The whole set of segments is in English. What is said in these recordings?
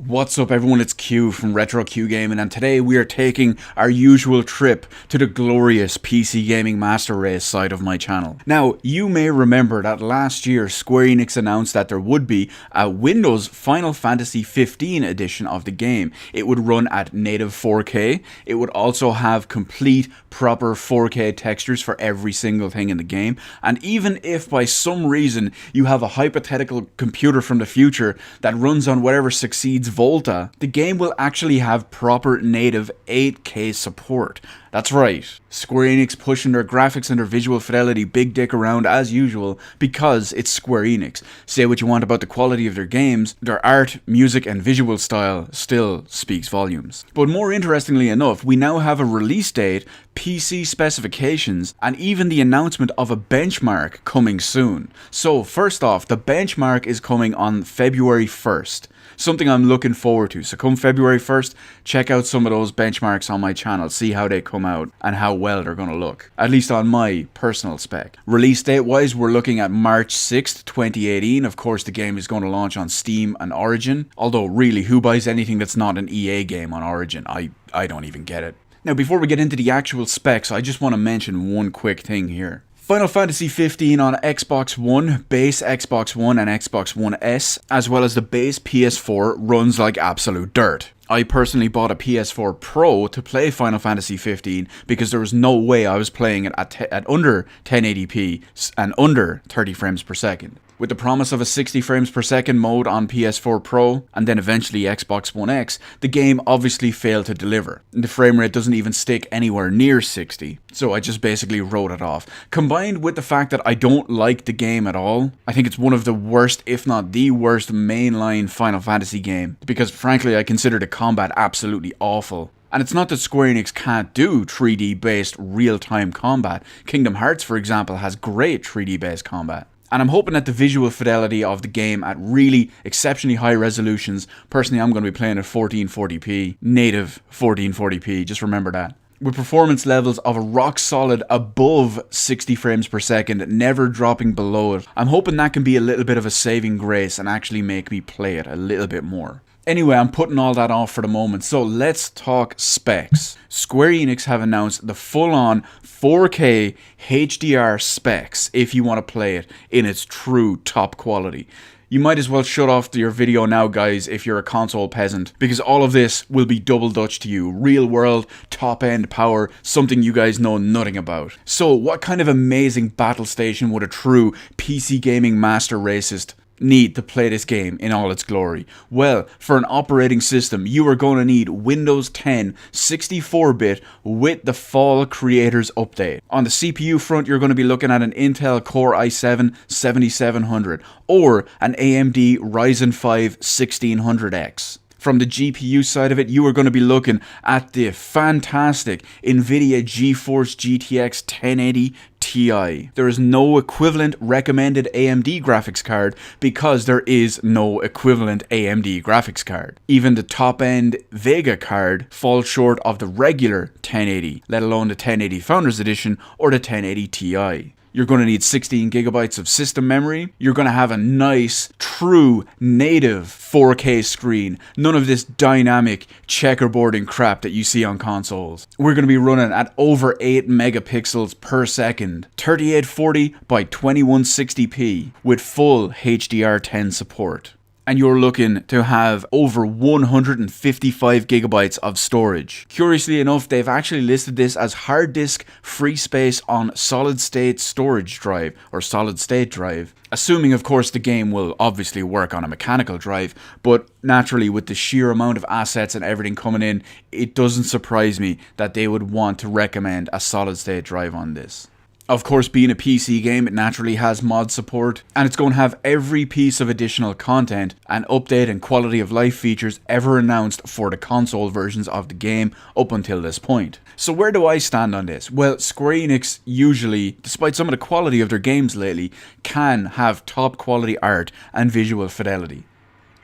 What's up everyone, it's Q from Retro Q Gaming, and today we are taking our usual trip to the glorious PC Gaming Master Race side of my channel. Now, you may remember that last year Square Enix announced that there would be a Windows Final Fantasy 15 edition of the game. It would run at native 4K, it would also have complete proper 4K textures for every single thing in the game, and even if by some reason you have a hypothetical computer from the future that runs on whatever succeeds Volta, the game will actually have proper native 8K support. That's right, Square Enix pushing their graphics and their visual fidelity big dick around as usual because it's Square Enix. Say what you want about the quality of their games, their art, music and visual style still speaks volumes. But more interestingly enough, we now have a release date, PC specifications, and even the announcement of a benchmark coming soon. So first off, the benchmark is coming on February 1st. Something I'm looking forward to. So come February 1st, check out some of those benchmarks on my channel, see how they come out and how well they're going to look. At least on my personal spec. Release date wise, we're looking at March 6th, 2018. Of course, the game is going to launch on Steam and Origin. Although really, who buys anything that's not an EA game on Origin? I don't even get it. Now, before we get into the actual specs, I just want to mention one quick thing here. Final Fantasy 15 on Xbox One, base Xbox One and Xbox One S, as well as the base PS4 runs like absolute dirt. I personally bought a PS4 Pro to play Final Fantasy 15 because there was no way I was playing it at under 1080p and under 30 frames per second. With the promise of a 60 frames per second mode on PS4 Pro and then eventually Xbox One X, the game obviously failed to deliver. The frame rate doesn't even stick anywhere near 60, so I just basically wrote it off. Combined with the fact that I don't like the game at all, I think it's one of the worst, if not the worst, mainline Final Fantasy game, because frankly I consider the combat absolutely awful. And it's not that Square Enix can't do 3D based real-time combat. Kingdom Hearts, for example, has great 3D based combat. And I'm hoping that the visual fidelity of the game at really exceptionally high resolutions, personally I'm going to be playing at 1440p, native 1440p, just remember that. With performance levels of a rock solid above 60 frames per second, never dropping below it, I'm hoping that can be a little bit of a saving grace and actually make me play it a little bit more. Anyway, I'm putting all that off for the moment, so let's talk specs. Square Enix have announced the full-on 4K HDR specs if you want to play it in its true top quality. You might as well shut off your video now, guys, if you're a console peasant, because all of this will be double Dutch to you. Real world, top end power, something you guys know nothing about. So what kind of amazing battle station would a true PC gaming master racist need to play this game in all its glory? Well, for an operating system, you are going to need Windows 10 64-bit with the Fall Creators Update. On the CPU front, you're going to be looking at an Intel Core i7 7700 or an AMD Ryzen 5 1600X. From the GPU side of it, you are going to be looking at the fantastic NVIDIA GeForce GTX 1080 Ti. There is no equivalent recommended AMD graphics card because there is no equivalent AMD graphics card. Even the top-end Vega card falls short of the regular 1080, let alone the 1080 Founders Edition or the 1080 Ti. You're going to need 16 gigabytes of system memory. You're going to have a nice, true, native 4K screen. None of this dynamic checkerboarding crap that you see on consoles. We're going to be running at over 8 megapixels per second, 3840 by 2160p with full HDR10 support. And you're looking to have over 155 gigabytes of storage. Curiously enough, they've actually listed this as hard disk free space on solid state storage drive or solid state drive. Assuming, of course, the game will obviously work on a mechanical drive, but naturally with the sheer amount of assets and everything coming in, it doesn't surprise me that they would want to recommend a solid state drive on this. Of course, being a PC game, it naturally has mod support, and it's going to have every piece of additional content and update and quality of life features ever announced for the console versions of the game up until this point. So where do I stand on this? Well, Square Enix usually, despite some of the quality of their games lately, can have top quality art and visual fidelity.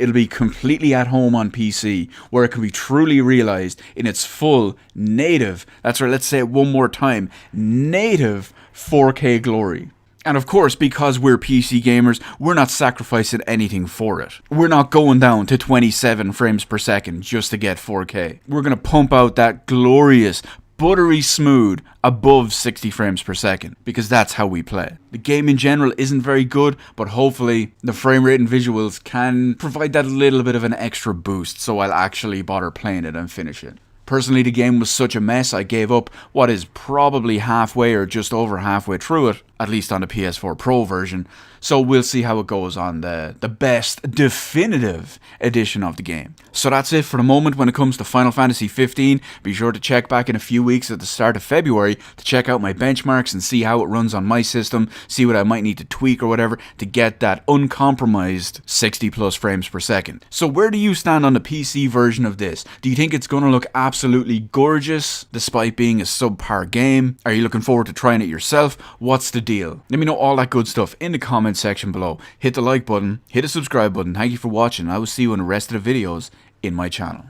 It'll be completely at home on PC, where it can be truly realized in its full native, that's right, let's say it one more time, native 4K glory. And of course, because we're PC gamers, we're not sacrificing anything for it. We're not going down to 27 frames per second just to get 4K. We're going to pump out that glorious, buttery smooth, above 60 frames per second, because that's how we play. The game in general isn't very good, but hopefully the frame rate and visuals can provide that little bit of an extra boost, so I'll actually bother playing it and finish it. Personally, the game was such a mess, I gave up what is probably halfway or just over halfway through it, at least on the PS4 Pro version, so we'll see how it goes on the best definitive edition of the game. So that's it for the moment when it comes to Final Fantasy 15. Be sure to check back in a few weeks at the start of February to check out my benchmarks and see how it runs on my system, see what I might need to tweak or whatever to get that uncompromised 60 plus frames per second. So where do you stand on the PC version of this? Do you think it's going to look absolutely gorgeous despite being a subpar game? Are you looking forward to trying it yourself? What's the deal? Let me know all that good stuff in the comments section below. Hit the like button, hit the subscribe button. Thank you for watching. I will see you in the rest of the videos in my channel.